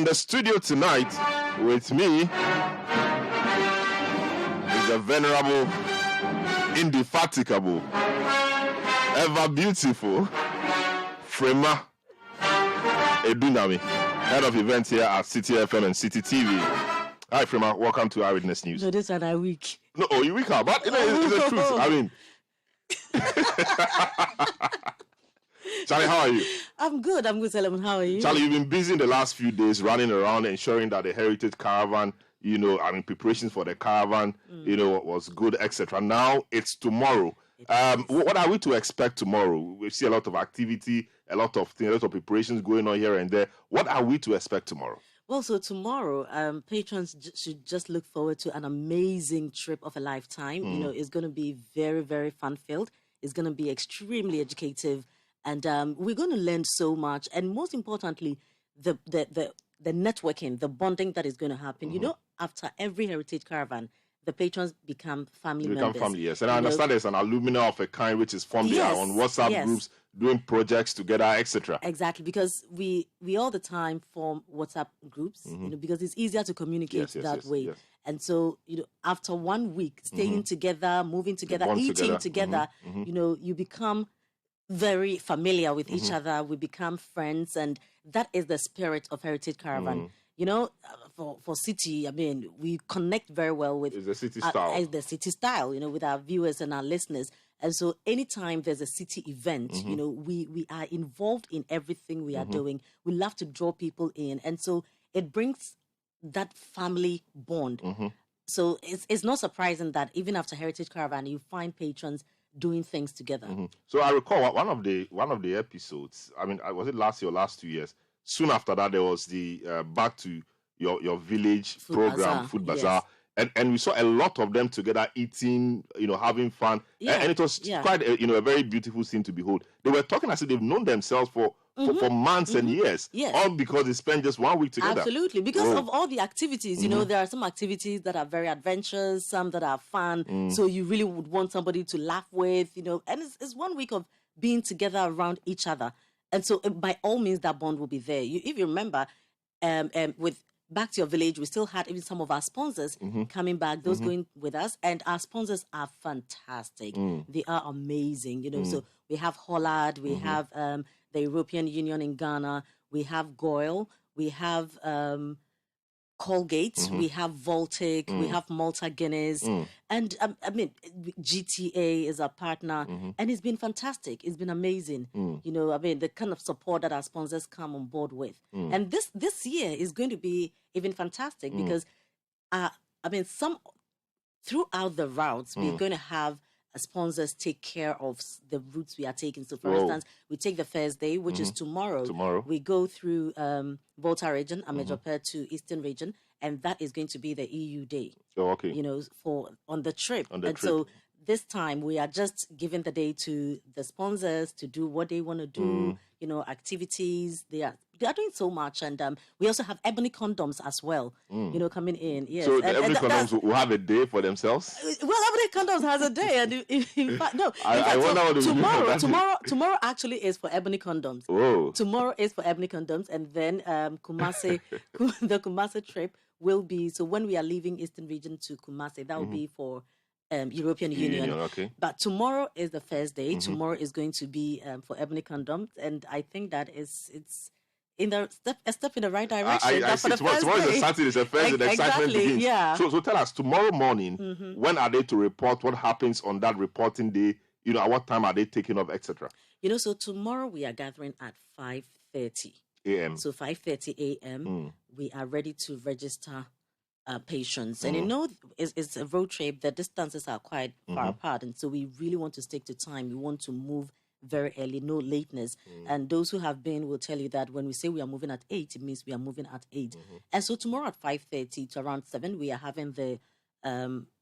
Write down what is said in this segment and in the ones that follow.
In the studio tonight with me is the venerable, indefatigable, ever beautiful Frema Adunyame, head of events here at Citi FM and Citi TV. Hi Frema, welcome to Eyewitness News. No, this one I weak. No, you weak, but it's the truth. I mean, Charlie, how are you? I'm good, Selorm. How are you? Charlie, you've been busy in the last few days running around ensuring that the Heritage Caravan, preparations for the caravan, was good, etc. Now it's tomorrow. What are we to expect tomorrow? We see a lot of activity, a lot of preparations going on here and there. What are we to expect tomorrow? Well, so tomorrow, patrons should just look forward to an amazing trip of a lifetime. It's going to be very, very fun-filled. It's going to be extremely educative. And we're going to learn so much. And most importantly, the networking, the bonding that is going to happen. After every Heritage Caravan, the patrons become family members. Yes. And I understand there's an alumni of a kind which is formed here on WhatsApp groups, doing projects together, etc. Exactly, because we all the time form WhatsApp groups, because it's easier to communicate that way. Yes. And so, after 1 week, staying together, moving together, eating together, you become very familiar with each other. We become friends, and that is the spirit of Heritage Caravan. For Citi, we connect very well with the Citi style. The Citi style, with our viewers and our listeners. And so anytime there's a Citi event, we are involved in everything we are doing. We love to draw people in. And so it brings that family bond. So it's not surprising that even after Heritage Caravan, you find patrons doing things together. So I recall one of the episodes, was it last year or last 2 years? Soon after that, there was the Back to Your Village program, Food Bazaar. And we saw a lot of them together eating, having fun. And it was quite a very beautiful scene to behold. They were talking as if they've known themselves for months and years. All because they spent just 1 week together. Absolutely. Because of all the activities, there are some activities that are very adventurous, some that are fun. So you really would want somebody to laugh with, and it's 1 week of being together around each other. And so by all means, that bond will be there. If you remember, with Back to Your Village, we still had even some of our sponsors coming back, those going with us. And our sponsors are fantastic. They are amazing, So we have Hollard, we have the European Union in Ghana, we have Goyle, we have Colgate, we have Voltic, we have Malta Guinness, and GTA is our partner, and it's been fantastic. It's been amazing. The kind of support that our sponsors come on board with, and this year is going to be even fantastic because, some throughout the routes we're going to have sponsors take care of the routes we are taking. So, for instance, we take the first day, which is tomorrow. We go through Volta region, Amejope to Eastern region, and that is going to be the EU day. Oh, okay. For on the trip. So this time we are just giving the day to the sponsors to do what they want to do. Activities. They are doing so much, and we also have Ebony Condoms as well. Coming in. Yes. So Ebony Condoms will have a day for themselves. Well, Ebony Condoms has a day, and in fact, no. I wonder what tomorrow actually is for Ebony Condoms. Whoa. Tomorrow is for Ebony Condoms, and then Kumasi, the Kumasi trip will be. So when we are leaving Eastern region to Kumasi, that will be for European Union. Okay. But tomorrow is the first day. Tomorrow is going to be for Ebony Condoms, and I think that it's a step in the right direction. I see. Tomorrow is a Saturday, it's a Thursday, the excitement begins. Yeah. So tell us, tomorrow morning, when are they to report? What happens on that reporting day? At what time are they taking off, etc.? So tomorrow we are gathering at 5:30 a.m. So 5:30 a.m. We are ready to register patients. And it's a road trip. The distances are quite far apart. And so we really want to stick to time. We want to move very early, no lateness. And those who have been will tell you that when we say we are moving at 8, it means we are moving at 8. And so tomorrow at 5:30 to around 7, we are having the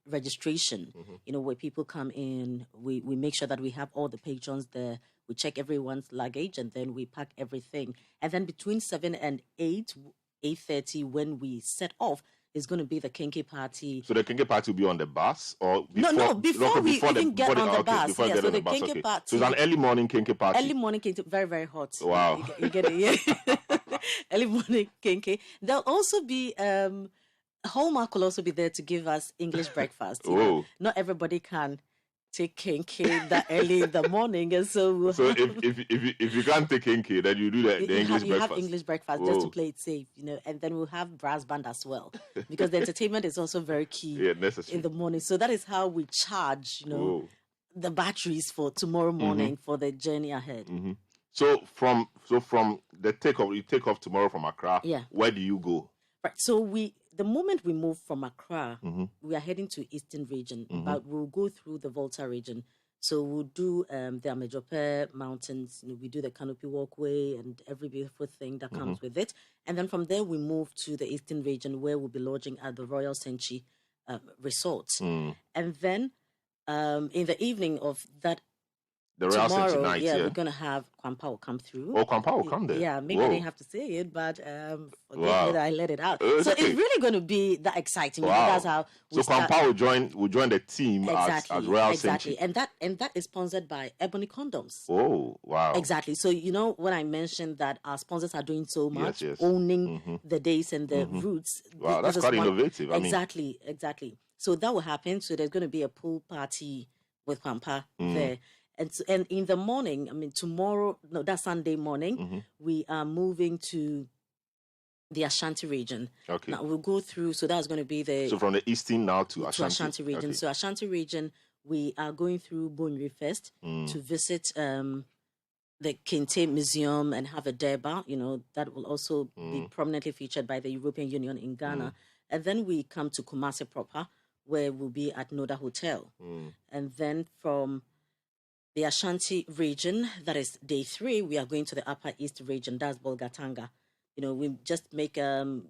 registration, where people come in. We make sure that we have all the patrons there. We check everyone's luggage, and then we pack everything. And then between 7 and 8:30, when we set off, is going to be the Kinky party. So the Kinky party will be on the bus, or before we even get on the bus. So the Kinky party. So it's an early morning Kinky party. Early morning Kinky, very, very hot. Wow. You get it, yeah. early morning kinky. There'll also be Hallmark will also be there to give us English breakfast. You know? Not everybody can take kinky that early in the morning, and so if you can't take kinky, then you do the English breakfast. You have English breakfast just to play it safe, you know, and then we'll have brass band as well, because the entertainment is also very key in the morning. So that is how we charge, you know, the batteries for tomorrow morning for the journey ahead. So from the takeoff, you take off tomorrow from Accra. Yeah. Where do you go? Right. So the moment we move from Accra, we are heading to Eastern region, but we'll go through the Volta region. So we'll do the Amejope Mountains. You know, we do the Canopy Walkway and every beautiful thing that comes with it. And then from there, we move to the Eastern region, where we'll be lodging at the Royal Senchi Resort. And then in the evening of that, the Royal Senchi night, we're going to have Kwampa will come through. Oh, Kwampa will come there. Yeah, maybe I didn't have to say it, but forget me that I let it out. So it's really going to be that exciting. Wow. That's how we start. Kwampa will join the team as Royal Senchi. And that is sponsored by Ebony Condoms. Oh, wow. Exactly. So, you know, when I mentioned that our sponsors are doing so much, owning the days and the routes. Wow, that's quite innovative. Exactly. So that will happen. So there's going to be a pool party with Kwampa there. And in the morning, I mean, that's Sunday morning, we are moving to the Ashanti region. Okay. Now we'll go through, so that's going to be So from the eastern now to Ashanti region. Okay. So Ashanti region, we are going through Bonri first to visit the Kente Museum and have a Deba, you know, that will also be prominently featured by the European Union in Ghana. And then we come to Kumasi proper, where we'll be at Noda Hotel. And then from the Ashanti region, that is day 3, we are going to the Upper East region, that's Bolgatanga. You know, we just make a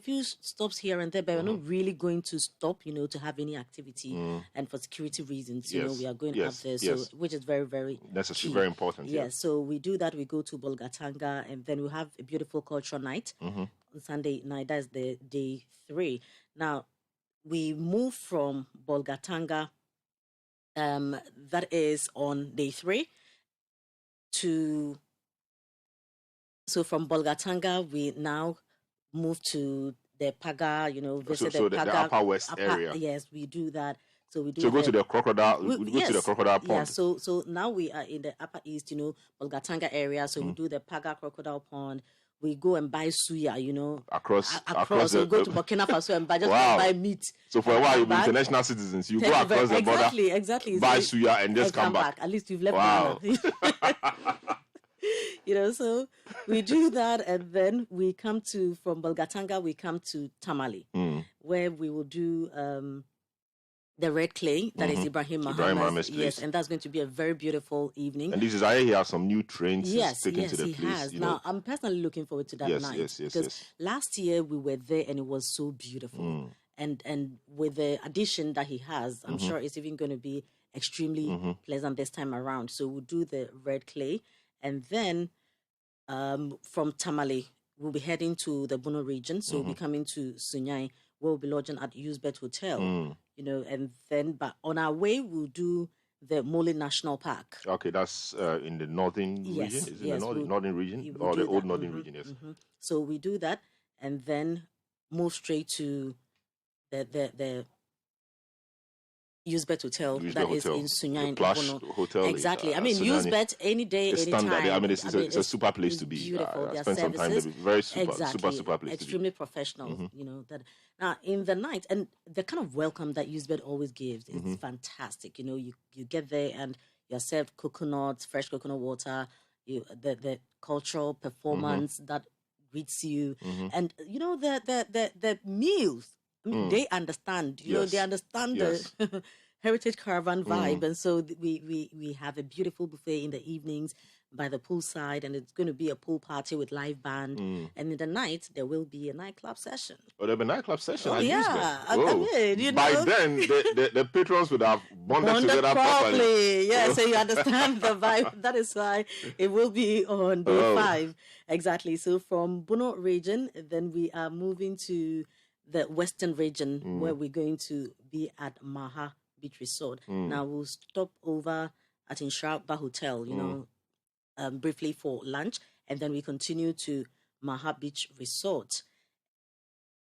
few stops here and there, but we're not really going to stop, you know, to have any activity. And for security reasons, you know, we are going up there, so which is very, very necessary, very important. Yes, so we do that. We go to Bolgatanga, and then we have a beautiful cultural night on Sunday night. That's the day 3. Now, we move from Bolgatanga. That is on day 3 so from Bolgatanga, we now move to the Paga, you know, visit the Paga. The Upper West area. Yes, we do that. So we do. So go to the crocodile. We go to the crocodile pond. Yeah. So now we are in the Upper East, you know, Bolgatanga area. So we do the Paga crocodile pond. We go and buy suya, you know, across. We go to Burkina Faso and buy meat. So for a while, you'll be international citizens. You go across the border, exactly, buy suya, and just come back. At least you've left. Wow. You know, so we do that, and then we come from Bolgatanga, we come to Tamale, where we will do the red clay, that is Ibrahim Muhammad's place. Yes, and that's going to be a very beautiful evening. And this is, I hear some new trains taken to the place. Yes, he has. Now, I'm personally looking forward to that night. Because last year we were there and it was so beautiful. And with the addition that he has, I'm sure it's even going to be extremely pleasant this time around. So we'll do the red clay. And then from Tamale, we'll be heading to the Bono region. So we'll be coming to Sunyai, where we'll be lodging at Uzbet Hotel. You know, and then, but on our way, we'll do the Mole National Park. Okay, that's in the northern region? Is it the northern region? Or the old northern region, yes. So we do that, and then move straight to the Uzbet Hotel that is in Sunyai. Plush hotel. Exactly. I mean, Uzbet any day, anytime. I mean, it's a super place to be. Beautiful. I spent some time there. Very super place to be. Extremely professional. You know that. Now in the night, and the kind of welcome that Uzbet always gives is fantastic. You know, you get there and you're served coconuts, fresh coconut water. The cultural performance that greets you, and you know the meals. I mean, they understand. You know, they understand the Heritage Caravan vibe, and so we have a beautiful buffet in the evenings by the poolside, and it's going to be a pool party with live band. And in the night there will be a nightclub session. Oh, there'll be a nightclub session. I mean, you know, by then the patrons would have bonded together properly. Yeah, so you understand the vibe. That is why it will be on day 5 exactly. So from Bono region, then we are moving to the western region, where we're going to be at Maha Beach Resort. Now we'll stop over at Insharba Hotel, you know, briefly for lunch, and then we continue to Maha Beach Resort.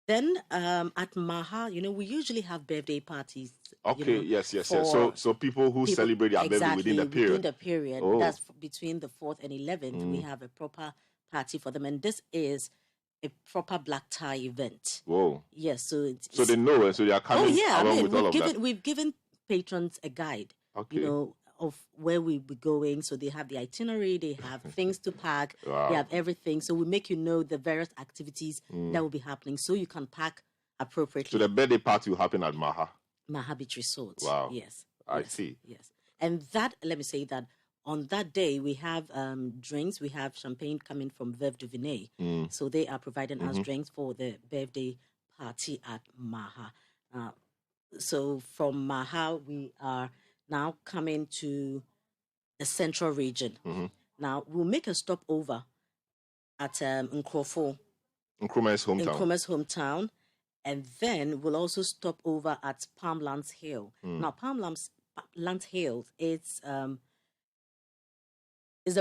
Then at Maha, we usually have birthday parties. Okay, yes. So people who celebrate their birthday within the period. Within the period, that's between the 4th and 11th, we have a proper party for them. And this is a proper black tie event. Whoa. Yes, so they know it, so they are coming along with all of that. We've given patrons a guide, of where we'll be going. So they have the itinerary, they have things to pack, wow. They have everything. So we make the various activities that will be happening so you can pack appropriately. So the birthday party will happen at Maha Beach Resort. Wow. Yes. I see. Yes. And let me say that on that day, we have drinks. We have champagne coming from Veuve de Vinay. So they are providing us drinks for the birthday party at Maha. So from Maha, we are now coming to the central region. Now, we'll make a stopover at Nkrumah's hometown. And then we'll also stop over at Palmlands Hill. Now, Palmlands Hill is a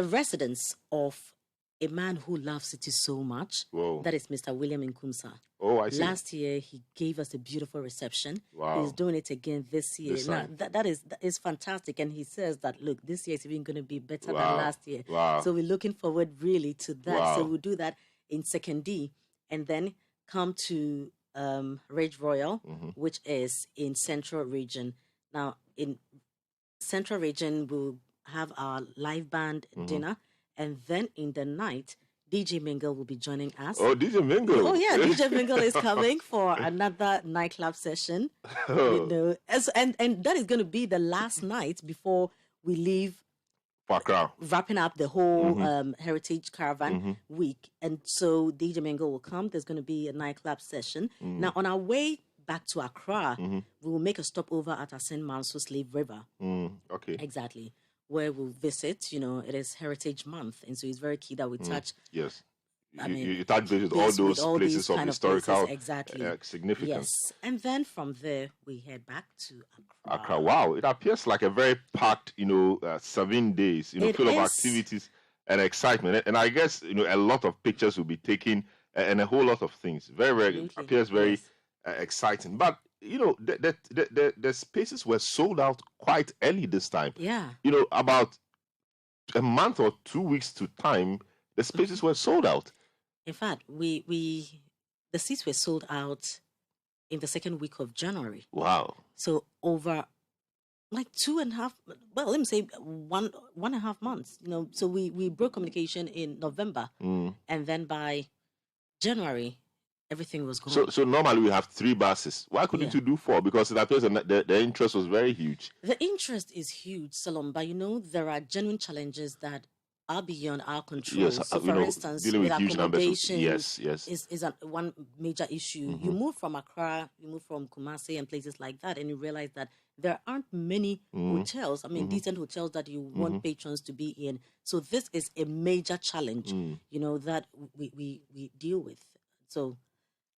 residence of a man who loves Citi so much. Whoa. That is Mr. William Nkumsa. Oh, I see. Last year, he gave us a beautiful reception. Wow. He's doing it again this year. Now, that is fantastic. And he says that, look, this year is even going to be better than last year. Wow. So we're looking forward really to that. Wow. So we'll do that in 2nd D and then come to Ridge Royal, which is in Central Region. Now, in Central Region, we'll have our live band dinner, and then in the night, DJ Mingle will be joining us. Oh, DJ Mingle! Oh yeah, DJ Mingle is coming for another nightclub session. And that is going to be the last night before we leave. Wrapping up the whole Heritage Caravan week. And so DJ Mingle will come. There's going to be a nightclub session. Now, on our way back to Accra, we will make a stopover at Asen Manso Slave River. Okay. Exactly. Where we'll visit. It is Heritage Month. And so it's very key that we touch. Yes. You touch base with all those places of historical significance. Yes. And then from there, we head back to Accra. Wow. It appears like a very packed, 7 days, full of activities and excitement. And I guess, a lot of pictures will be taken and a whole lot of things. Very, very, appears very exciting. But, the spaces were sold out quite early this time. Yeah. About a month or 2 weeks to time, the spaces were sold out. In fact, the seats were sold out in the 2nd week of January. Wow. So over like 2.5, well, let me say 1.5 months, so we broke communication in November and then by January, everything was gone. So normally we have 3 buses. Why couldn't you do 4? Because it appears the interest was very huge. The interest is huge, Selorm, but there are genuine challenges that are beyond our control. Yes, so for instance, with accommodation, yes. is one major issue. You move from Accra, you move from Kumasi and places like that, and you realize that there aren't many hotels, decent hotels that you want patrons to be in. So this is a major challenge, that we deal with. So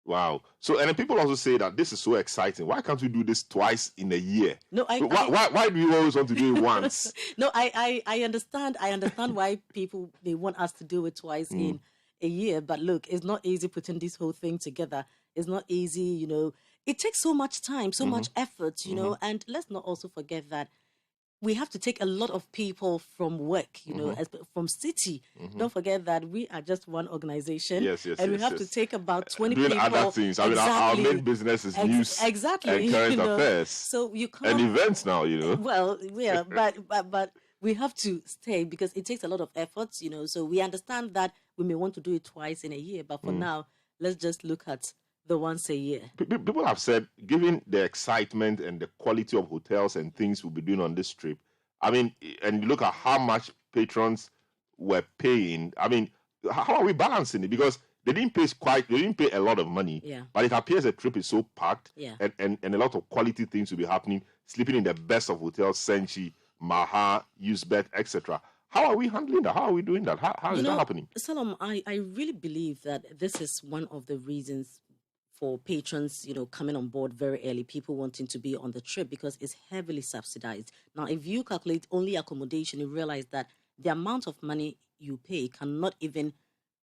wow. So, and then people also say that this is so exciting. Why can't we do this twice in a year? No, why do you always want to do it once? No, I understand. I understand why people, they want us to do it twice in a year. But look, it's not easy putting this whole thing together. It's not easy, It takes so much time, so much effort, and let's not also forget that we have to take a lot of people from work, from Citi. Don't forget that we are just one organization. Yes, and we have to take about 20 doing people. Other things. Our main business is news and current affairs. So you can't. And events now, Well, yeah, but we have to stay because it takes a lot of efforts, So we understand that we may want to do it twice in a year, but for now, let's just look at the once a year. People have said, given the excitement and the quality of hotels and things we'll be doing on this trip, and you look at how much patrons were paying, how are we balancing it? Because they didn't pay a lot of money, but it appears the trip is so packed and a lot of quality things will be happening, sleeping in the best of hotels, Senchi, Maha, Usbet, etc. How are we handling that? How are we doing that? How is that happening? Selorm, I really believe that this is one of the reasons for patrons, coming on board very early, people wanting to be on the trip because it's heavily subsidized. Now, if you calculate only accommodation, you realize that the amount of money you pay cannot even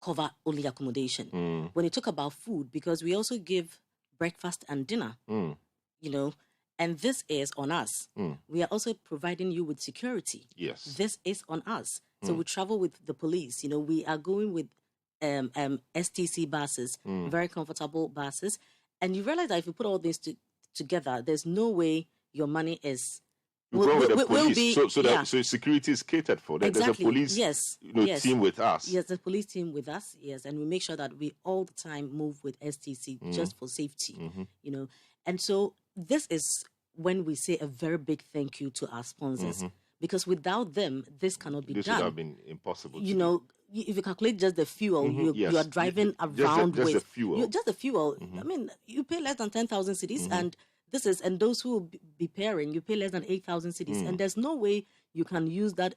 cover only accommodation. When you talk about food, because we also give breakfast and dinner, you know, and this is on us. We are also providing you with security. Yes. This is on us. So we travel with the police. You know, we are going with STC buses, very comfortable buses. And you realize that if you put all this together, there's no way your money is... Will be, so security is catered for. Exactly. There's a police team with us. Yes, the police team with us. Yes, and we make sure that we all the time move with STC just for safety. You know, and so this is when we say a very big thank you to our sponsors, because without them, this cannot be done. This would have been impossible. You know, if you calculate just the fuel you are driving around with, just the fuel. Just the fuel. I mean, you pay less than 10,000 cedis, and those who will be pairing, you pay less than 8,000 cedis, and there's no way you can use that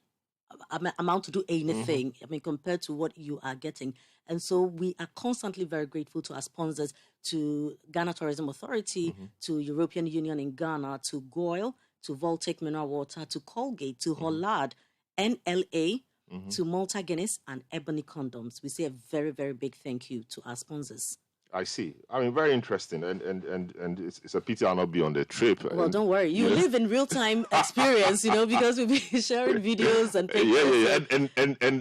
amount to do anything. I mean, compared to what you are getting. And so we are constantly very grateful to our sponsors, to Ghana Tourism Authority, to European Union in Ghana, to GOIL, to Voltec Mineral Water, to Colgate, to Hollard, NLA, to Malta Guinness, and Ebony Condoms. We say a very, very big thank you to our sponsors. I see. I mean, very interesting, and it's a pity I'll not be on the trip. Well, don't worry. You live in real-time experience, you know, because we'll be sharing videos and pictures.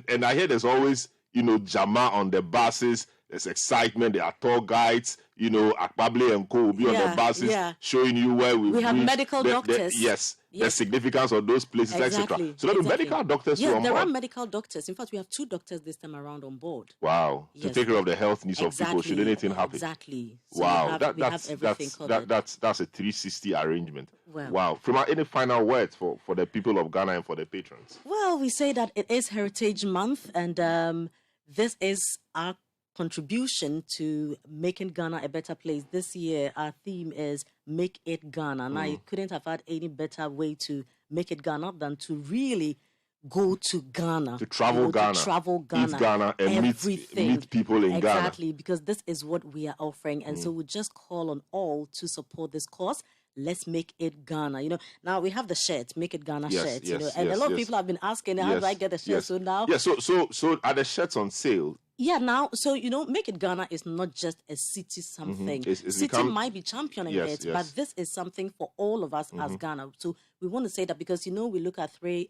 And I hear there's always, you know, Jama on the buses. There's excitement. There are tour guides. You know, Akpable and Co will be on the buses showing you where we have medical doctors. Yes, the significance of those places, etc. So there are medical doctors on board. There are medical doctors. In fact, we have 2 doctors this time around on board. Wow. To take care of the health needs of people should anything happen. Exactly. So wow. that's a 360 arrangement. Well, wow. Frema, any final words for the people of Ghana and for the patrons? Well, we say that it is Heritage Month, and this is our contribution to making Ghana a better place. This year, our theme is Make It Ghana. Now, you couldn't have had any better way to make it Ghana than to really go to Ghana. To travel Ghana. Eat Ghana and meet people in Ghana. Exactly, because this is what we are offering. And so we just call on all to support this cause. Let's make it Ghana. You know, now we have the shirt, Make It Ghana shirt. You know, and a lot of people have been asking, how do I get the shirt? So now... Yeah, so are the shirts on sale? Yeah, now, so, you know, Make It Ghana is not just a Citi something. Citi might be championing it, but this is something for all of us as Ghana. So we want to say that because, you know, we look at 3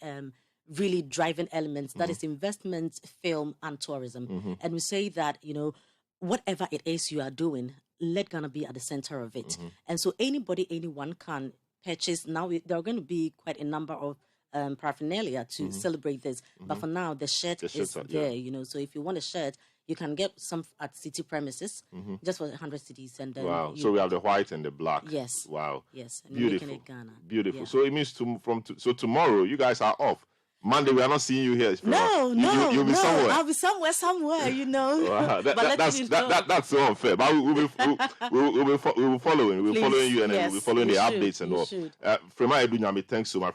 really driving elements. That is investment, film, and tourism. And we say that, you know, whatever it is you are doing, let Ghana be at the center of it. And so anyone can purchase. Now, there are going to be quite a number of paraphernalia to celebrate this. But for now, the shirt is there, you know. So if you want a shirt, you can get some at Citi premises just for 100 cedis. And then wow. So we have the white and the black. Yes. Wow. Yes. And beautiful. Making it Ghana. Beautiful. Yeah. So it means so tomorrow you guys are off. Monday we are not seeing you here. No, you'll be somewhere. I'll be somewhere, you know. Wow. That's so unfair. But we'll be following. We'll be following you, and then we'll be following the updates and all. Frema Adunyame, thanks so much.